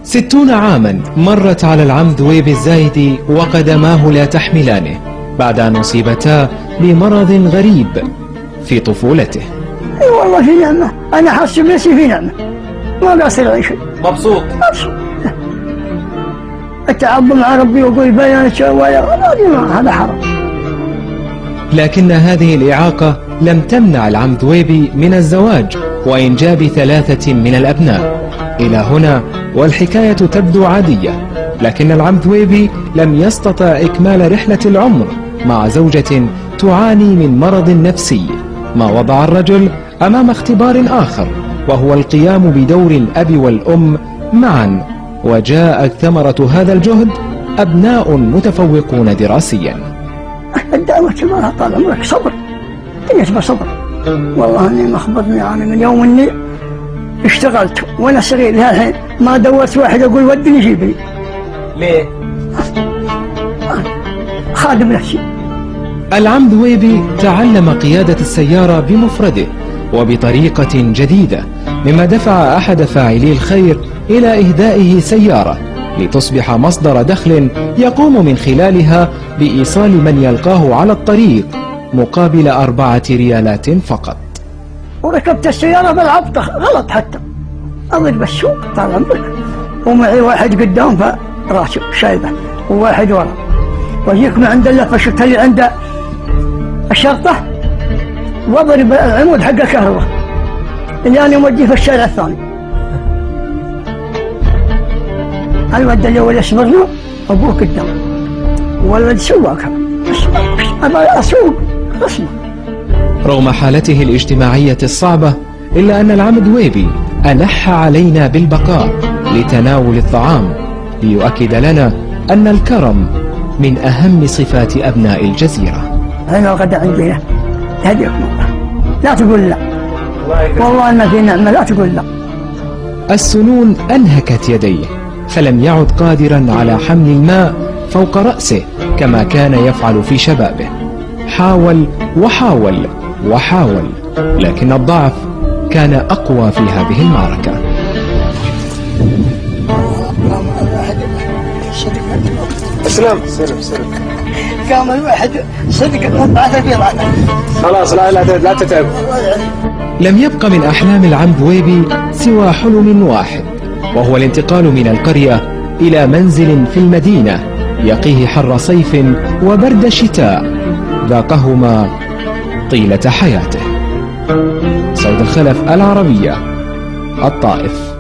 60 عاما مرت على العم ذويب الزايدي وقدماه لا تحملانه بعد أن أصيبتا بمرض غريب في طفولته. اي والله في نعمة، أنا حاسس بنفسي في نعمة، ما قاصر أي شيء. مبسوط؟ مبسوط. التعب مع ربي وأقول بيان هذا حرام. لكن هذه الإعاقة لم تمنع العم ذويبي من الزواج وإنجاب 3 من الأبناء. إلى هنا والحكاية تبدو عادية، لكن العم ذويبي لم يستطع إكمال رحلة العمر مع زوجة تعاني من مرض نفسي، ما وضع الرجل أمام اختبار آخر، وهو القيام بدور الأب والأم معا. وجاءت ثمرة هذا الجهد أبناء متفوقون دراسيا. الدعوة ما طال عمرك صبر، تبى صبر. والله اني مخبطني يعني من يوم اني اشتغلت وانا صغير لهالحين ما دورت واحد اقول ودني جيبني. ليه؟ خادم نفسي. العم ذويبي تعلم قيادة السيارة بمفرده وبطريقة جديدة، مما دفع أحد فاعلي الخير إلى إهدائه سيارة لتصبح مصدر دخل يقوم من خلالها بإيصال من يلقاه على الطريق مقابل 4 ريالات فقط. وركبت السيارة بالعبطة غلط، حتى أضرب السوق طال عمرك، ومعي واحد قدام فراسه شايبه وواحد ورا، وجيك من عند اللفة شفت اللي عند الشرطة واضرب العمود حق الكهرباء اللي أنا موديه في الشارع الثاني. الولد اللي هو يسمرنا أبوه قدام والولد سواق، أبغى أسوق أسمع. رغم حالته الاجتماعية الصعبة إلا أن العم ذويبي ألح علينا بالبقاء لتناول الطعام، ليؤكد لنا أن الكرم من أهم صفات أبناء الجزيرة. أنا الغداء عندنا هديكم الله، لا تقول لا، والله ما في نعمة لا تقول لا. السنون أنهكت يديه، فلم يعد قادرا على حمل الماء فوق رأسه كما كان يفعل في شبابه. حاول وحاول وحاول، لكن الضعف كان أقوى في هذه المعركة. سلام. قام الواحد صدق بعث في ضعفه. خلاص لا تتعب. لم يبق من أحلام العم ذويبي سوى حلم واحد، وهو الانتقال من القرية إلى منزل في المدينة يقيه حر صيف وبرد شتاء ذاقهما طيلة حياته. سعود الخلف، العربية، الطائف.